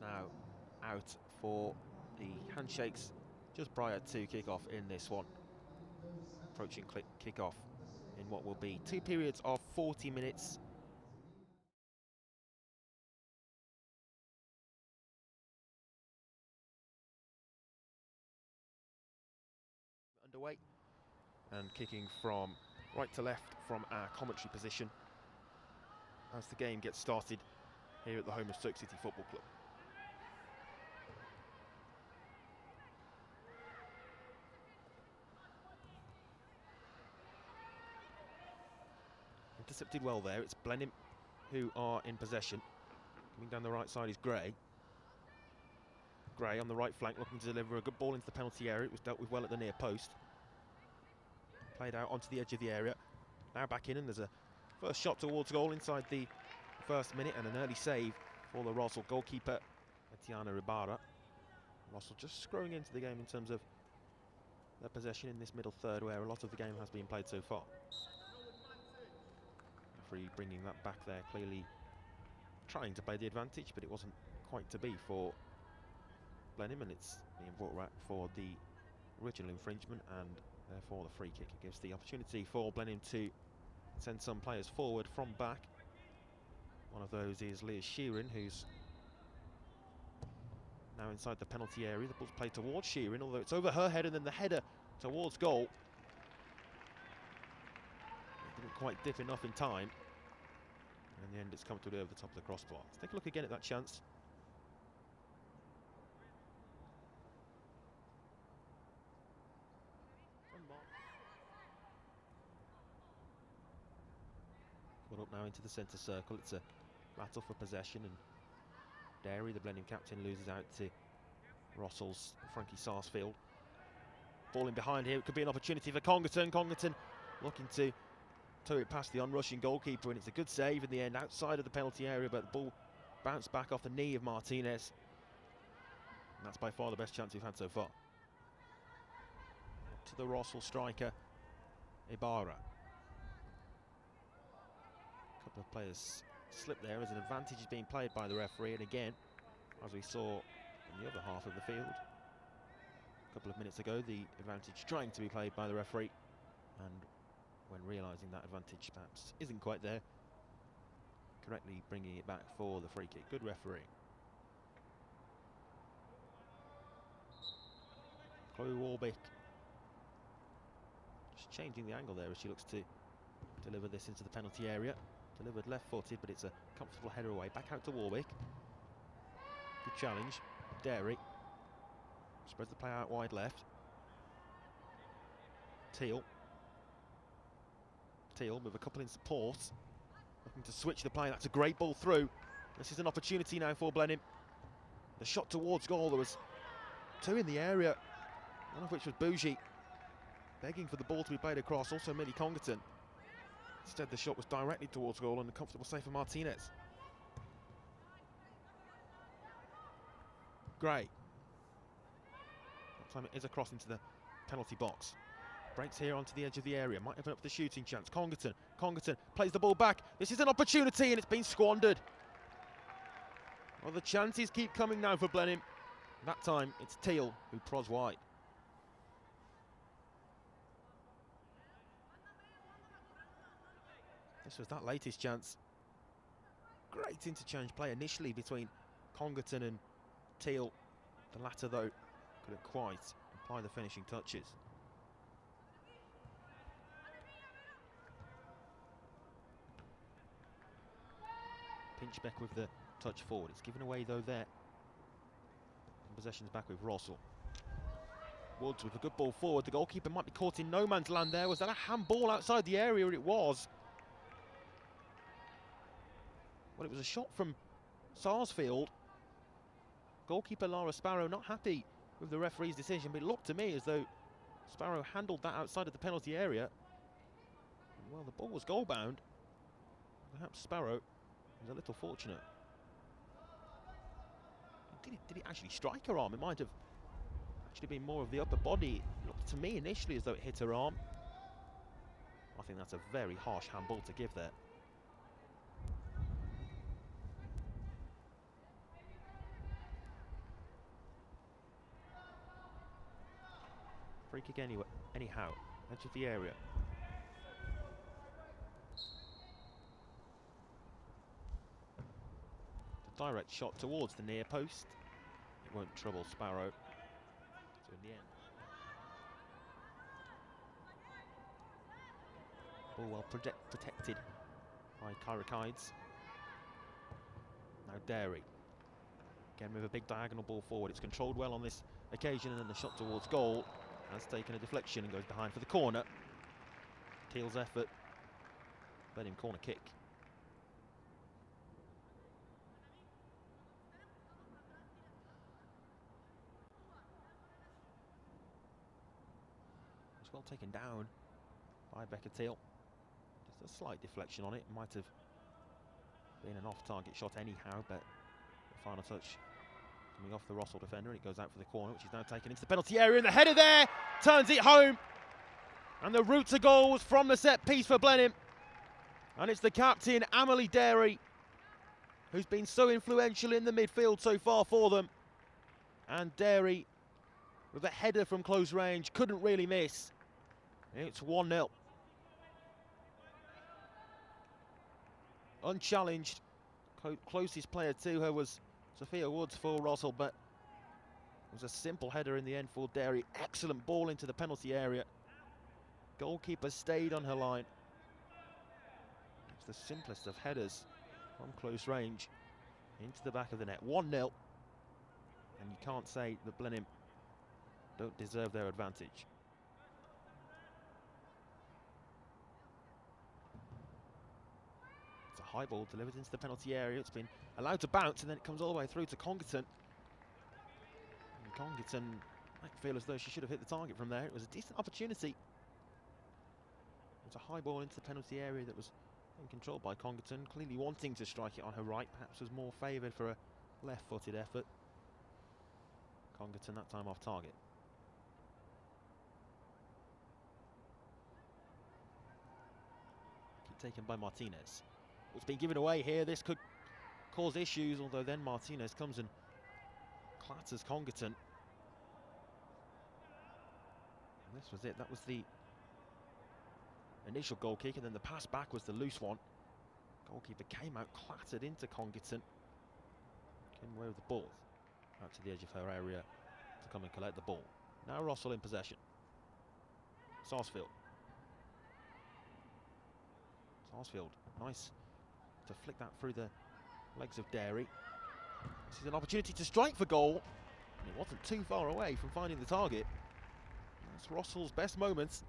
now out for the handshakes just prior to kick-off in this one. Approaching kick-off in what will be 2 periods of 40 minutes. Underway and kicking from right to left from our commentary position as the game gets started here at the home of Stoke City Football Club. Intercepted well there. It's Blenheim who are in possession. Coming down the right side is Gray. Gray on the right flank looking to deliver a good ball into the penalty area. It was dealt with well at the near post. Played out onto the edge of the area. Now back in, and there's a first shot towards goal inside the first minute, and an early save for the Rossall goalkeeper, Etiana Ibarra. Rossall just growing into the game in terms of their possession in this middle third, where a lot of the game has been played so far. Referee bringing that back there, clearly trying to play the advantage, but it wasn't quite to be for Blenheim, and it's being brought back for the original infringement, and therefore the free kick. It gives the opportunity for Blenheim to send some players forward from back. One of those is Leah Sheeran, who's now inside the penalty area. The ball's played towards Sheeran, although it's over her head, and then the header towards goal. It didn't quite dip enough in time. And in the end, it's comfortably over the top of the crossbar. Let's take a look again at that chance. Put up now into the centre circle. It's a battle for possession, and Derry, the Blenheim captain, loses out to Rossall's Frankie Sarsfield. Ball in behind here. It could be an opportunity for Congerton. Congerton looking to tow it past the onrushing goalkeeper, and it's a good save in the end outside of the penalty area, but the ball bounced back off the knee of Martinez. And that's by far the best chance we've had so far. To the Rossall striker, Ibarra. A couple of players slipped there as an advantage is being played by the referee, and again, as we saw in the other half of the field a couple of minutes ago, the advantage trying to be played by the referee, and when realising that advantage perhaps isn't quite there, correctly bringing it back for the free kick. Good referee. Chloe Warbeck just changing the angle there as she looks to deliver this into the penalty area. Delivered left-footed, but it's a comfortable header away. Back out to Warwick. Good challenge. Derry spreads the play out wide left. Teal with a couple in support, looking to switch the play. That's a great ball through. This is an opportunity now for Blenheim. The shot towards goal. There was two in the area, one of which was Bougie, begging for the ball to be played across. Also Millie Congerton. Instead, the shot was directly towards goal, and a comfortable save for Martinez. Gray. That time it is across into the penalty box. Breaks here onto the edge of the area. Might open up the shooting chance. Congerton plays the ball back. This is an opportunity, and it's been squandered. Well, the chances keep coming now for Blenheim. That time, it's Teal who prods wide. This was that latest chance. Great interchange play initially between Congerton and Teal. The latter, though, couldn't quite apply the finishing touches. Pinchbeck with the touch forward. It's given away, though, there. And possession's back with Rossall. Woods with a good ball forward. The goalkeeper might be caught in no man's land there. Was that a handball outside the area? It was. Well, it was a shot from Sarsfield. Goalkeeper Lara Sparrow not happy with the referee's decision, but it looked to me as though Sparrow handled that outside of the penalty area. Well, the ball was goal-bound. Perhaps Sparrow was a little fortunate. Did it actually strike her arm? It might have actually been more of the upper body. It looked to me initially as though it hit her arm. I think that's a very harsh handball to give there. Free kick anyway, anyhow. Edge of the area. The direct shot towards the near post. It won't trouble Sparrow. So in the end, ball well protected by Kyrikides. Now Derry. Again with a big diagonal ball forward. It's controlled well on this occasion, and then the shot towards goal has taken a deflection and goes behind for the corner. Teal's effort led him corner kick. It's well taken down by Becca Teal. Just a slight deflection on it. Might have been an off-target shot anyhow, but the final touch coming off the Rossall defender, and it goes out for the corner, which is now taken into the penalty area, and the header there turns it home. And the route to goal was from the set piece for Blenheim. And it's the captain, Amelie Derry, who's been so influential in the midfield so far for them. And Derry, with a header from close range, couldn't really miss. It's 1-0. Unchallenged. Closest player to her was Sophia Woods for Rossall, but it was a simple header in the end for Derry. Excellent ball into the penalty area. Goalkeeper stayed on her line. It's the simplest of headers from close range into the back of the net. 1-0. And you can't say that Blenheim don't deserve their advantage. It's a high ball delivered into the penalty area. It's been allowed to bounce, and then it comes all the way through to Congerton. And Congerton might feel as though she should have hit the target from there. It was a decent opportunity. It's a high ball into the penalty area that was controlled by Congerton, clearly wanting to strike it on her right, perhaps was more favoured for a left-footed effort. Congerton that time off target. Taken by Martinez. It's been given away here. This could cause issues, although then Martinez comes and clatters Congerton. And this was it. That was the initial goal kick, and then the pass back was the loose one. Goalkeeper came out, clattered into Congerton. Came away with the ball. Out to the edge of her area to come and collect the ball. Now Rossall in possession. Sarsfield. Sarsfield, nice to flick that through the legs of Derry. This is an opportunity to strike for goal. And it wasn't too far away from finding the target. That's Rossall's best moments.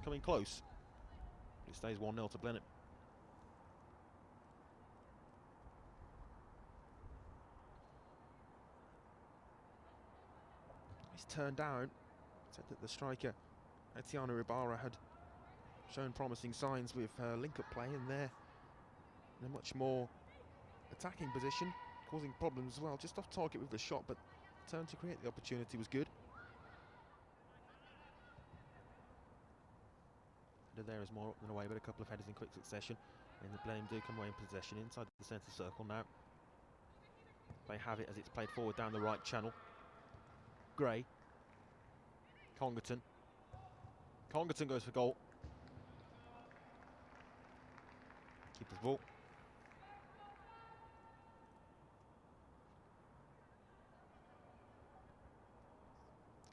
Coming close. It stays 1-0 to Blenheim. He's turned down. Said that the striker, Etiana Ibarra, had shown promising signs with link-up play, and they're in a much more attacking position, causing problems as well. Just off target with the shot, but the turn to create the opportunity was good. There is more up than away, but a couple of headers in quick succession, and the Blenheim do come away in possession inside the centre circle now. They have it as it's played forward down the right channel. Gray. Congerton. Congerton goes for goal. Keeper's ball.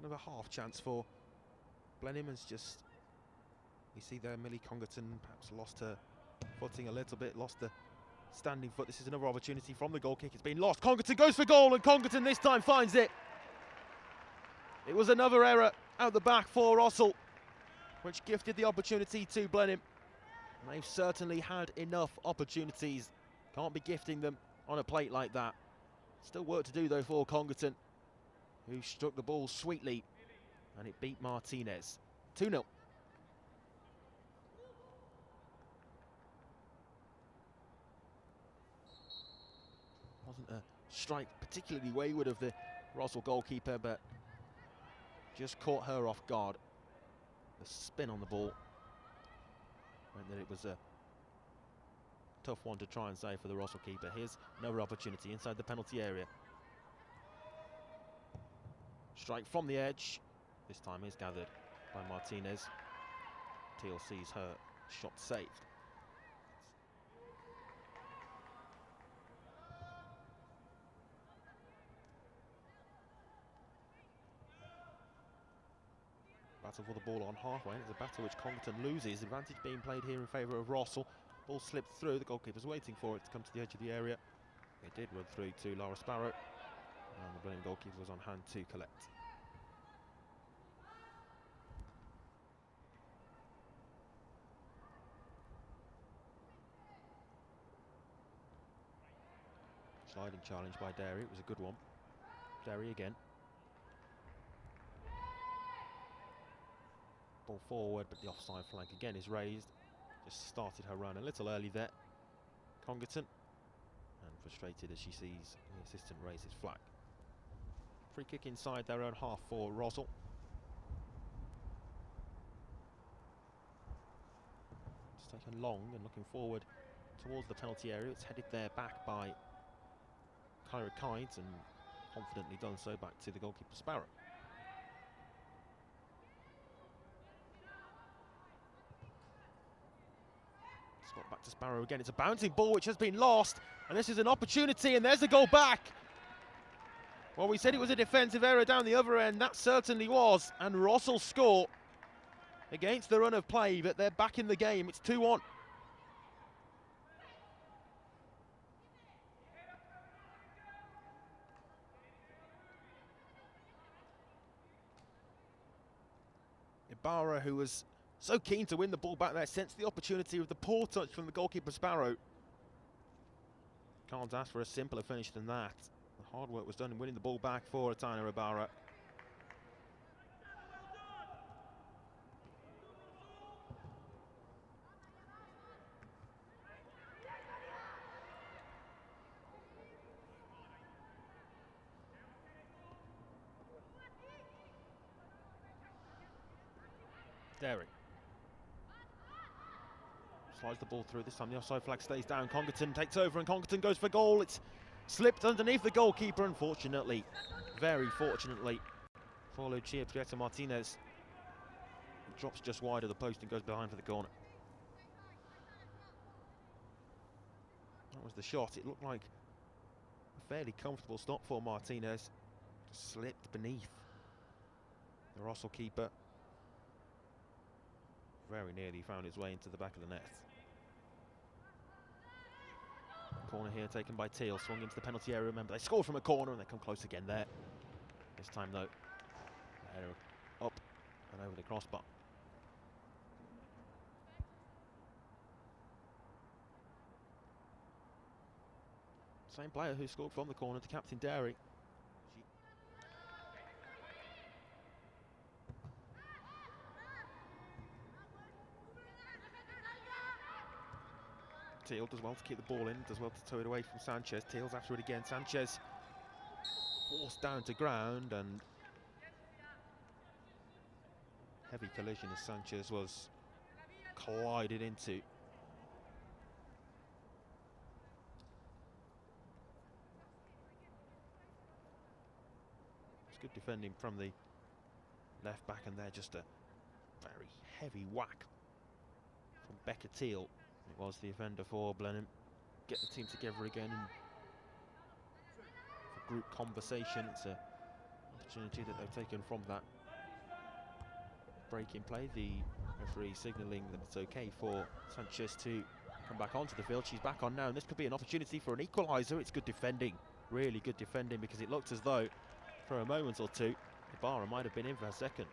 Another half chance for Blenheim. Has just, you see there, Millie Congerton perhaps lost her footing a little bit, lost the standing foot. This is another opportunity from the goal kick. It's been lost. Congerton goes for goal, and Congerton this time finds it. It was another error out the back for Rossall, which gifted the opportunity to Blenheim. They've certainly had enough opportunities. Can't be gifting them on a plate like that. Still work to do though for Congerton, who struck the ball sweetly, and it beat Martinez. 2-0. Wasn't a strike particularly wayward of the Rossall goalkeeper, but just caught her off guard. The spin on the ball meant that it was a tough one to try and save for the Rossall keeper. Here's another opportunity inside the penalty area. Strike from the edge. this time is gathered by Martinez. Teal sees her shot saved. Battle for the ball on halfway. It's a battle which Congleton loses. Advantage being played here in favour of Rossall. Ball slipped through. The goalkeeper's waiting for it to come to the edge of the area. It did run through to Laura Sparrow. And the Blenheim goalkeeper was on hand to collect. Sliding challenge by Derry. It was a good one. Derry again. Ball forward, but the offside flag again is raised. Just started her run a little early there, Congleton, and frustrated as she sees the assistant raise his flag. Free kick inside their own half for Rossall. It's taken long and looking forward towards the penalty area. It's headed there back by Kyra Kides, and confidently done so back to the goalkeeper Sparrow. Got back to Sparrow again. It's a bouncing ball which has been lost, and this is an opportunity, and there's a goal back. Well, we said it was a defensive error down the other end. That certainly was, and Rossall score against the run of play, but they're back in the game. It's 2-1. Ibarra, who was so keen to win the ball back there, sensed the opportunity with the poor touch from the goalkeeper Sparrow. Can't ask for a simpler finish than that. The hard work was done in winning the ball back for Atana Ibarra. Derry slides the ball through. This time the offside flag stays down. Congleton takes over and Congleton goes for goal. It's slipped underneath the goalkeeper, unfortunately. Very fortunately for Lucia Prieta Martinez. It drops just wide of the post and goes behind for the corner. That was the shot. It looked like a fairly comfortable stop for Martinez. Just slipped beneath the Rossall keeper. Very nearly found its way into the back of the net. Corner here taken by Teal, swung into the penalty area. Remember, they scored from a corner and they come close again there. This time though, up and over the crossbar. Same player who scored from the corner to captain Derry. Teal does well to keep the ball in, does well to tow it away from Sanchez. Teal's after it again. Sanchez forced down to ground, and heavy collision as Sanchez was collided into. It's good defending from the left back, and there just a very heavy whack from Becca Teal. It was the offender for Blenheim. Get the team together again and for group conversation. It's an opportunity that they've taken from that break in play. The referee signalling that it's okay for Sanchez to come back onto the field. She's back on now, and this could be an opportunity for an equaliser. It's good defending, really good defending, because it looked as though for a moment or two Ibarra might have been in for a second.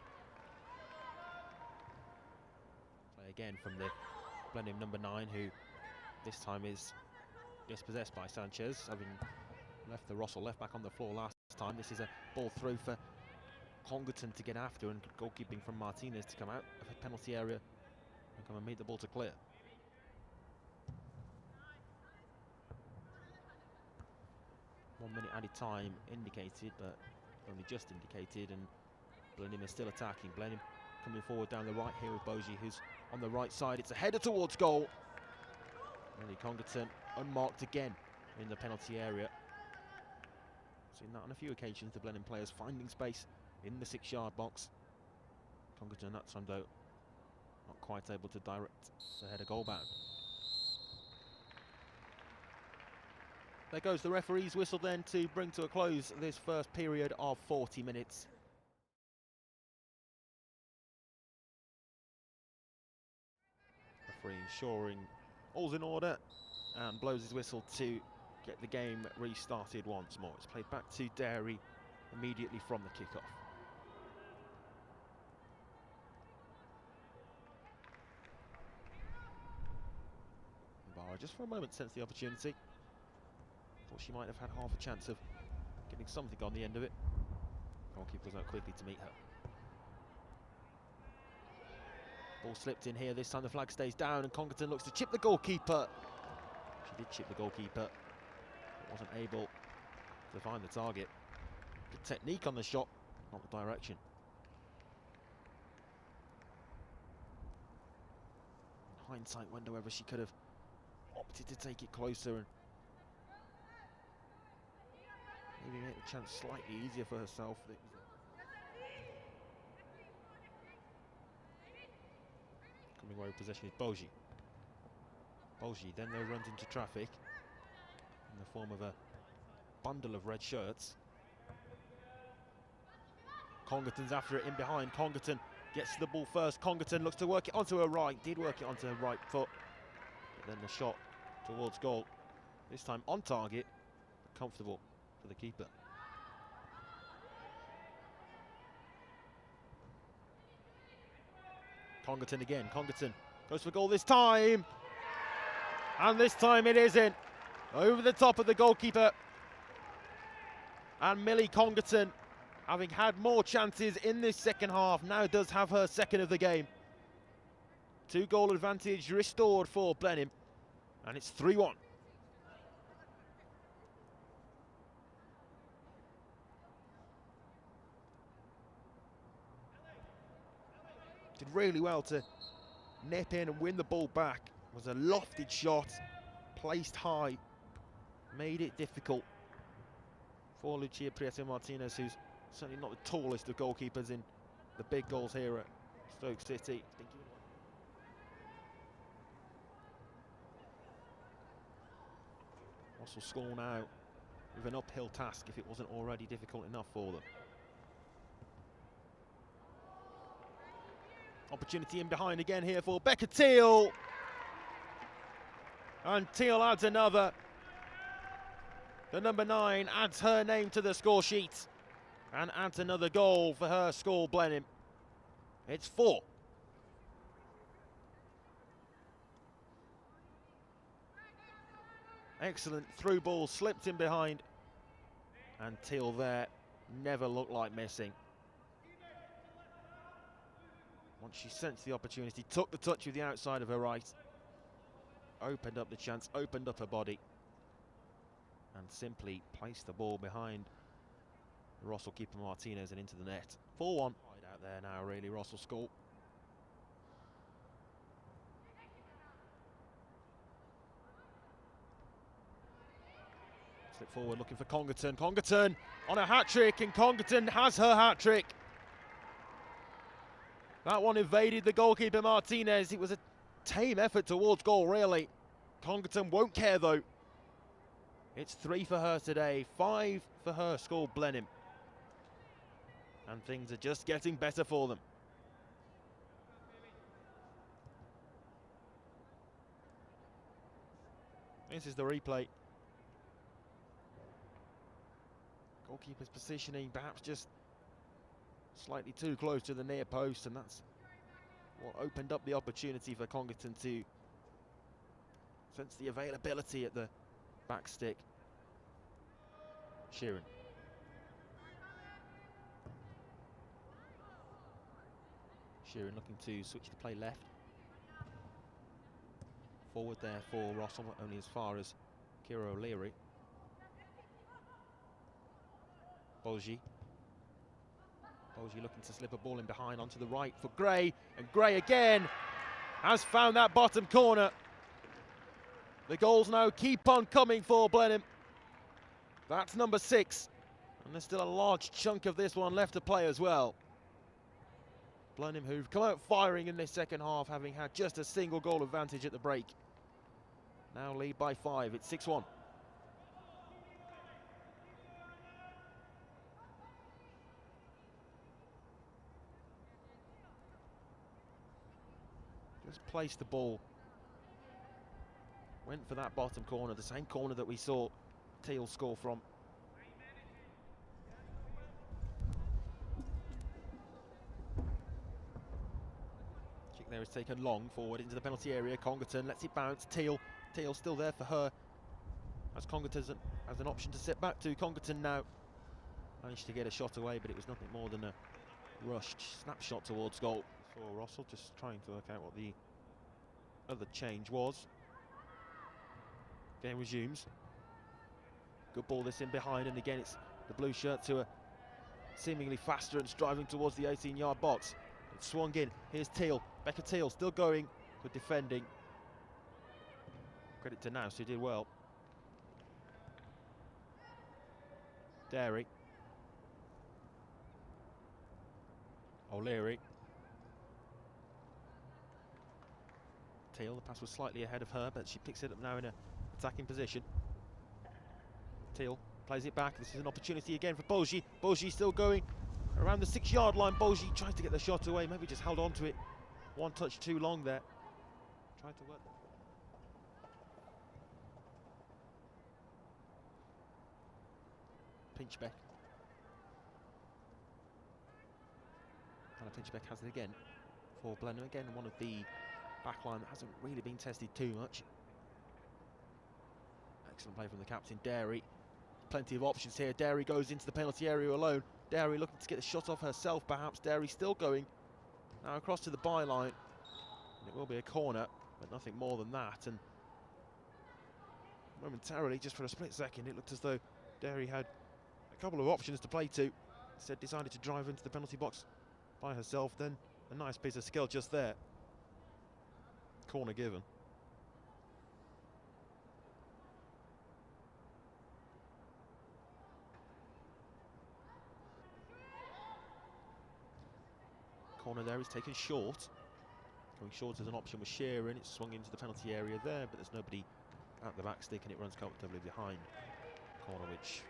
Play again from the Blenheim number 9, who this time is dispossessed by Sanchez, having left the Rossall left back on the floor last time. This is a ball through for Congleton to get after, and goalkeeping from Martinez to come out of the penalty area and come and meet the ball to clear. One minute added time indicated, but only just indicated, and Blenheim is still attacking. Blenheim coming forward down the right here with Bogie, who's on the right side. It's a header towards goal. Really, Congleton unmarked again in the penalty area. Seen that on a few occasions, the Blenheim players finding space in the 6-yard box. Congleton that time though, not quite able to direct the header goal bound. There goes the referee's whistle then to bring to a close this first period of 40 minutes. Referee ensuring all's in order and blows his whistle to get the game restarted once more. It's played back to Derry immediately from the kickoff. Barra just for a moment sensed the opportunity. Thought she might have had half a chance of getting something on the end of it. Goalkeeper was out quickly to meet her. Ball slipped in here, this time the flag stays down and Congleton looks to chip the goalkeeper. She did chip the goalkeeper, but wasn't able to find the target. Good technique on the shot, not the direction. In hindsight, wonder whether she could have opted to take it closer and maybe make the chance slightly easier for herself. Coming away with possession is Boji. Boji then though runs into traffic in the form of a bundle of red shirts. Congleton's after it in behind. Congleton gets to the ball first. Congleton looks to work it onto her right. Did work it onto her right foot. But then the shot towards goal. This time on target, comfortable for the keeper. Congleton again. Congleton goes for goal this time. And this time it isn't. Over the top of the goalkeeper. And Millie Congleton, having had more chances in this second half, now does have her second of the game. 2-goal advantage restored for Blenheim. And it's 3-1. Did really well to nip in and win the ball back. It was a lofted shot, placed high, made it difficult for Lucia Prieto Martinez, who's certainly not the tallest of goalkeepers in the big goals here at Stoke City. Rossall score now with an uphill task if it wasn't already difficult enough for them. Opportunity in behind again here for Becca Teal. And Teal adds another. The number 9 adds her name to the score sheet and adds another goal for her score, Blenheim. It's 4. Excellent through ball, slipped in behind. And Teal there never looked like missing. Once she sensed the opportunity, took the touch with the outside of her right, opened up the chance, opened up her body, and simply placed the ball behind the Rossall keeper Martinez and into the net. 4-1. Right out there now, really, Rossall score. Slip forward, looking for Congleton. Congleton on a hat-trick, and Congleton has her hat-trick. That one evaded the goalkeeper Martinez. It was a tame effort towards goal, really. Congleton won't care, though. It's 3 for her today, 5 for her score, Blenheim. And things are just getting better for them. This is the replay. Goalkeeper's positioning perhaps just slightly too close to the near post, and that's what opened up the opportunity for Congleton to sense the availability at the back stick. Sheeran. Sheeran looking to switch the play left. Forward there for Rossall, only as far as Kira O'Leary. Boji. Boji looking to slip a ball in behind onto the right for Gray, and Gray again has found that bottom corner. The goals now keep on coming for Blenheim. That's number 6, and there's still a large chunk of this one left to play as well. Blenheim, who've come out firing in this second half, having had just a single goal advantage at the break. Now lead by 5, it's 6-1. Just placed the ball. Went for that bottom corner, the same corner that we saw Teal score from. Kick there is taken long forward into the penalty area. Congerton lets it bounce. Teal still there for her. As Congerton has an option to sit back to. Congerton now managed to get a shot away, but it was nothing more than a rushed snapshot towards goal. For Rossall, just trying to work out what the other change was. Game resumes. Good ball this in behind, and again it's the blue shirt to a seemingly faster and striving towards the 18-yard box. It's swung in. Here's Teal. Becca Teal still going. Good defending. Credit to Nouse, who did well. Derry. O'Leary. Teal, the pass was slightly ahead of her, but she picks it up now in an attacking position. Teal plays it back. This is an opportunity again for Boji. Boji still going around the 6-yard line. Boji tries to get the shot away, maybe just held on to it. One touch too long there. Tried to work. Pinchbeck. Hannah Pinchbeck has it again for Blenheim. Again, one of the backline that hasn't really been tested too much. Excellent play from the captain, Derry. Plenty of options here. Derry goes into the penalty area alone. Derry looking to get the shot off herself, perhaps. Derry still going. Now across to the byline. It will be a corner, but nothing more than that. And momentarily, just for a split second, it looked as though Derry had a couple of options to play to. Instead, decided to drive into the penalty box by herself. Then a nice piece of skill just there. Corner given. Corner there is taken short. Going short as an option with Sheeran. It's swung into the penalty area there, but there's nobody at the back stick, and it runs comfortably behind. Corner which,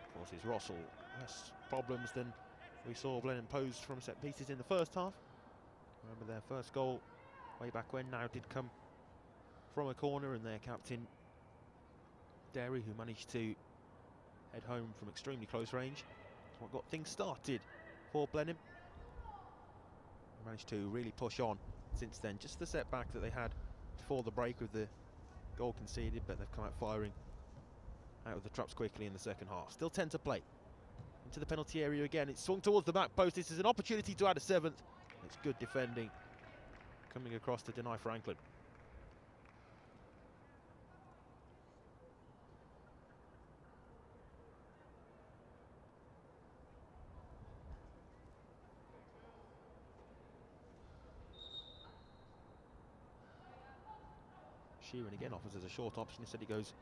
of course, is Rossall. Less problems than we saw Blenheim pose from set pieces in the first half. Remember their first goal way back when now did come from a corner, and their captain Derry, who managed to head home from extremely close range, is what got things started for Blenheim. Managed to really push on since then. Just the setback that they had before the break with the goal conceded, but they've come out firing out of the traps quickly in the second half. Still 10 to play. Into the penalty area again. It's swung towards the back post. This is an opportunity to add a 7th. It's good defending coming across to deny Franklin. Sheeran again offers as a short option. Instead, he goes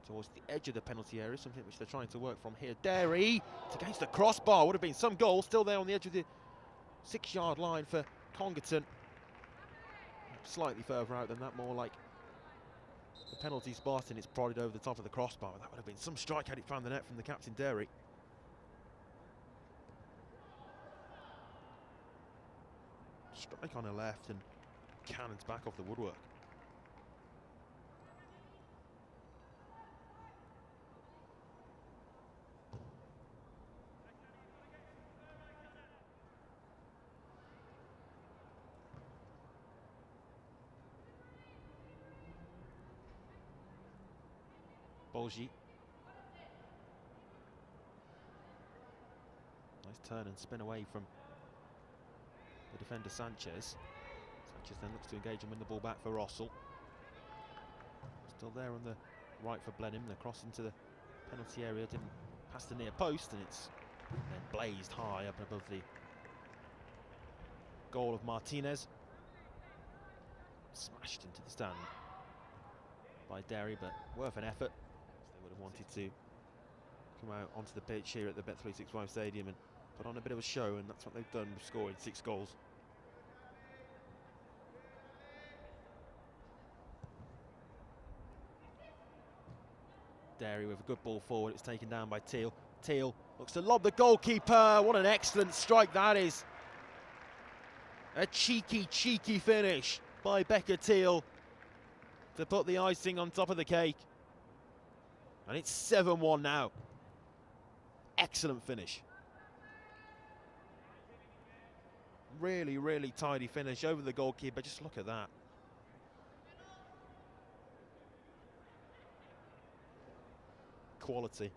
towards the edge of the penalty area, something which they're trying to work from here. Derry, it's against the crossbar. Would have been some goal. Still there on the edge of the 6-yard line for Congerton. Slightly further out than that, more like the penalty spot, and it's prodded over the top of the crossbar. That would have been some strike had it found the net from the captain, Derry. Strike on her left and cannons back off the woodwork. Bolgi. Nice turn and spin away from the defender Sanchez. Sanchez then looks to engage and win the ball back for Rossall. Still there on the right for Blenheim. The cross into the penalty area didn't pass the near post, and it's then blazed high up above the goal of Martinez. Smashed into the stand by Derry, but worth an effort. They would have wanted to come out onto the pitch here at the Bet365 Stadium and put on a bit of a show, and that's what they've done, scoring 6 goals. Dairy with a good ball forward. It's taken down by Teal. Teal looks to lob the goalkeeper. What an excellent strike that is. A cheeky finish by Becca Teal to put the icing on top of the cake. And it's 7-1 now. Excellent finish. Really tidy finish over the goalkeeper. Just look at that. Quality.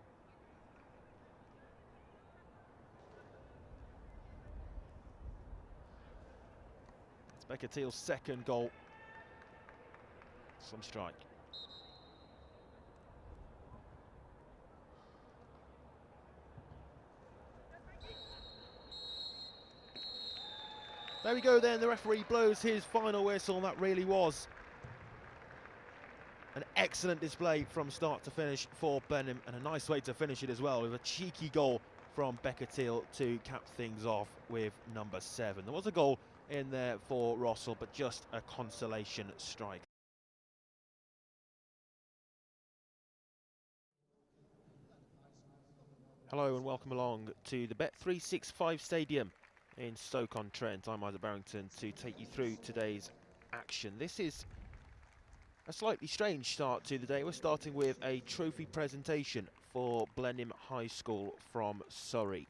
It's Becca Teal's second goal. Some strike. There we go then, the referee blows his final whistle. That really was an excellent display from start to finish for Blenheim, and a nice way to finish it as well, with a cheeky goal from Becca Teal to cap things off with number 7. There was a goal in there for Rossall, but just a consolation strike. Hello and welcome along to the Bet365 Stadium in Stoke-on-Trent. I'm Isaac Barrington to take you through today's action. This is a slightly strange start to the day. We're starting with a trophy presentation for Blenheim High School from Surrey.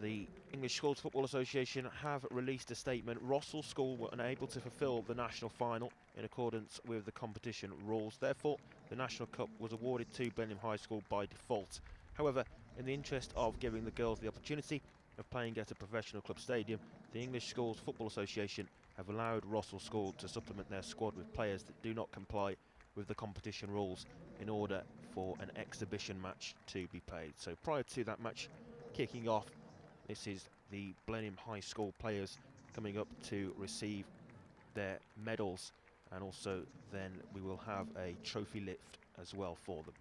The English Schools Football Association have released a statement. Rossall School were unable to fulfil the national final in accordance with the competition rules. Therefore, the National Cup was awarded to Blenheim High School by default. However, in the interest of giving the girls the opportunity of playing at a professional club stadium, the English Schools Football Association have allowed Rossall School to supplement their squad with players that do not comply with the competition rules in order for an exhibition match to be played. So prior to that match kicking off, this is the Blenheim High School players coming up to receive their medals, and also then we will have a trophy lift as well for them.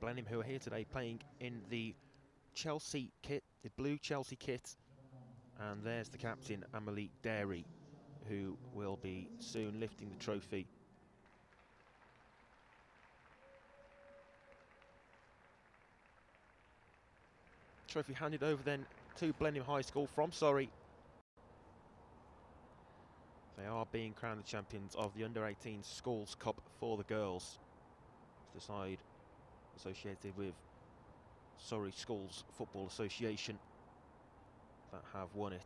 Blenheim, who are here today playing in the Chelsea kit, the blue Chelsea kit, and there's the captain, Amelie Dairy, who will be soon lifting the trophy. Trophy handed over then to Blenheim High School from Surrey. They are being crowned the champions of the Under-18 Schools Cup for the girls. It's the side associated with Surrey Schools Football Association that have won it.